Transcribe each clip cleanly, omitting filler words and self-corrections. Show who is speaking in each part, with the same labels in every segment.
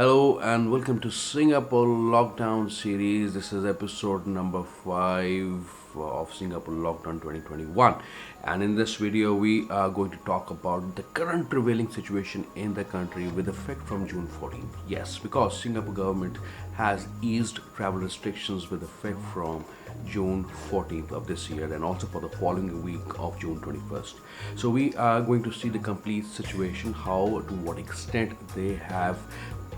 Speaker 1: Hello and welcome to Singapore Lockdown series. This is episode number 5 of Singapore Lockdown 2021. And in this video, we are going to talk about the current prevailing situation in the country with effect from June 14th. Yes, because Singapore government has eased travel restrictions with effect from June 14th of this year and also for the following week of June 21st. So we are going to see the complete situation, how to what extent they have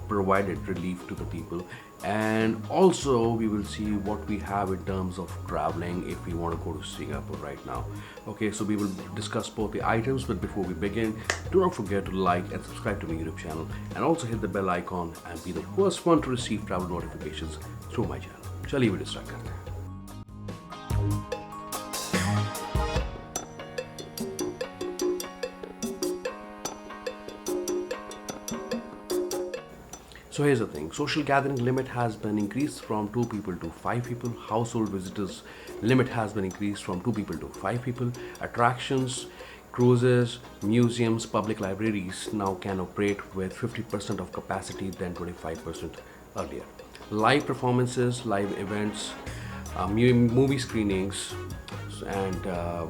Speaker 1: provided relief to the people, and also we will see what we have in terms of traveling if we want to go to Singapore right now. Okay, so we will discuss both the items, but before we begin, do not forget to like and subscribe to my YouTube channel and also hit the bell icon and be the first one to receive travel notifications through my channel. चलिए video start करते हैं. So here's the thing, social gathering limit has been increased from 2 people to 5 people. Household visitors limit has been increased from 2 people to 5 people. Attractions, cruises, museums, public libraries now can operate with 50% of capacity than 25% earlier. Live performances, live events, movie screenings, and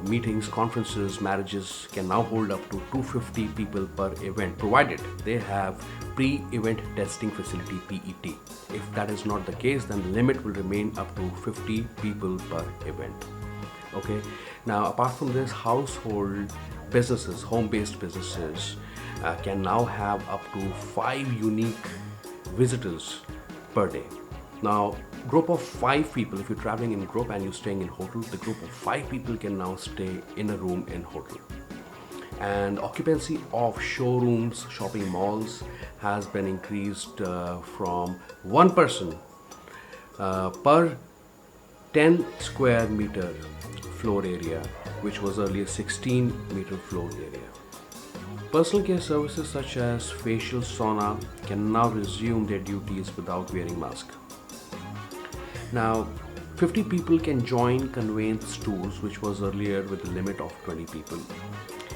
Speaker 1: meetings, conferences, marriages can now hold up to 250 people per event, provided they have pre-event testing facility PET. If that is not the case, then the limit will remain up to 50 people per event. Okay. Now, apart from this, household businesses, home-based businesses, can now have up to 5 unique visitors per day. Now, group of 5 people, if you're traveling in group and you're staying in hotel, the group of 5 people can now stay in a room in hotel. And occupancy of showrooms, shopping malls has been increased from 1 person per 10 square meter floor area, which was earlier 16 meter floor area. Personal care services such as facial, sauna can now resume their duties without wearing mask. Now, 50 people can join conveyance tours, which was earlier with the limit of 20 people.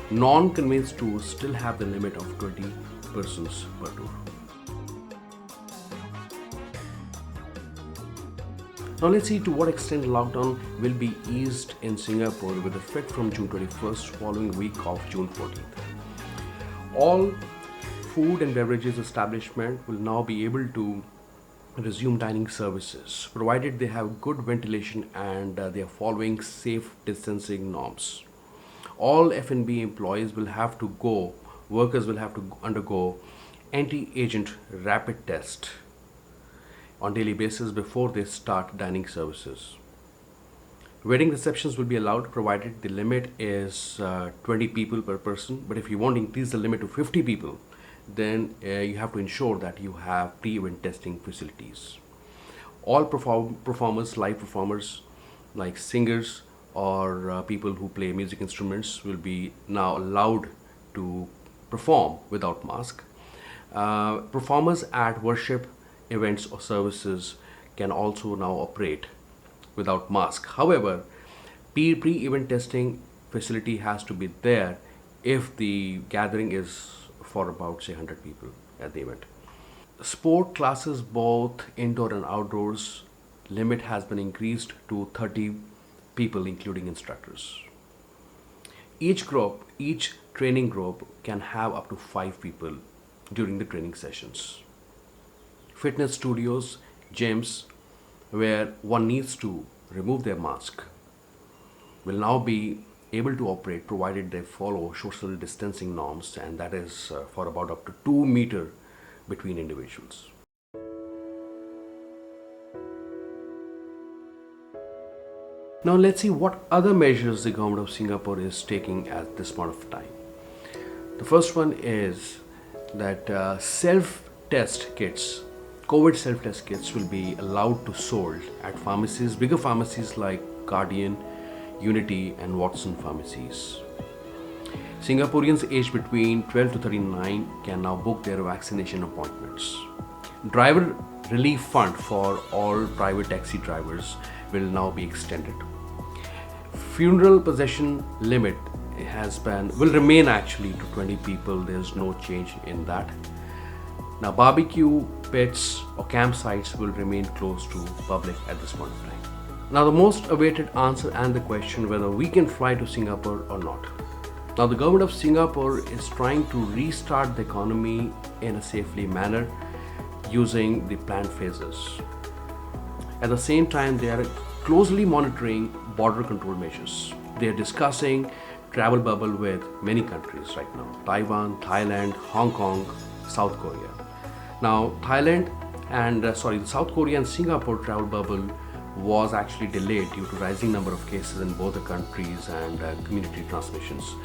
Speaker 1: Non-conveyance tours still have the limit of 20 persons per tour. Now let's see to what extent lockdown will be eased in Singapore with effect from June 21st, following week of June 14th. All food and beverages establishment will now be able to resume dining services, provided they have good ventilation and they are following safe distancing norms. All F&B employees will have to go, workers will have to undergo anti-agent rapid test on daily basis before they start dining services. Wedding receptions will be allowed, provided the limit is 20 people per person, but if you want to increase the limit to 50 people, then you have to ensure that you have pre-event testing facilities. All performers, live performers like singers or people who play music instruments will be now allowed to perform without mask. Performers at worship events or services can also now operate without mask. However, pre-event testing facility has to be there if the gathering is for about say 100 people at the event. Sport classes, both indoor and outdoors, limit has been increased to 30 people including instructors. Each training group can have up to 5 people during the training sessions. Fitness studios, gyms where one needs to remove their mask will now be able to operate, provided they follow social distancing norms, and that is for about up to 2 meters between individuals. Now let's see what other measures the government of Singapore is taking at this point of time. The first one is that self-test kits, COVID self-test kits will be allowed to sold at pharmacies, bigger pharmacies like Guardian, Unity and Watson pharmacies. Singaporeans aged between 12 to 39 can now book their vaccination appointments. Driver relief fund for all private taxi drivers will now be extended. Funeral possession limit will remain actually to 20 people. There's no change in that. Now, barbecue pits or campsites will remain closed to public at this point of time. Now, the most awaited answer and the question whether we can fly to Singapore or not. Now, the government of Singapore is trying to restart the economy in a safely manner using the planned phases. At the same time, they are closely monitoring border control measures. They are discussing travel bubble with many countries right now: Taiwan, Thailand, Hong Kong, South Korea. Now, the South Korea and Singapore travel bubble was actually delayed due to rising number of cases in both the countries and community transmissions.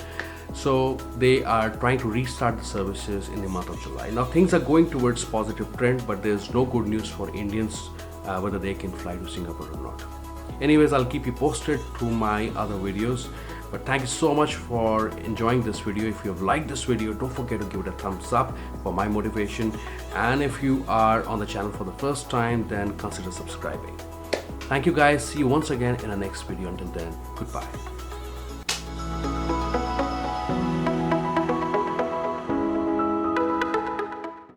Speaker 1: So they are trying to restart the services in the month of July. Now things are going towards positive trend, but there's no good news for Indians whether they can fly to Singapore or not. Anyways, I'll keep you posted through my other videos. But thank you so much for enjoying this video. If you have liked this video, don't forget to give it a thumbs up for my motivation. And if you are on the channel for the first time, then consider subscribing. Thank you guys. See you once again in the next video. Until then, goodbye.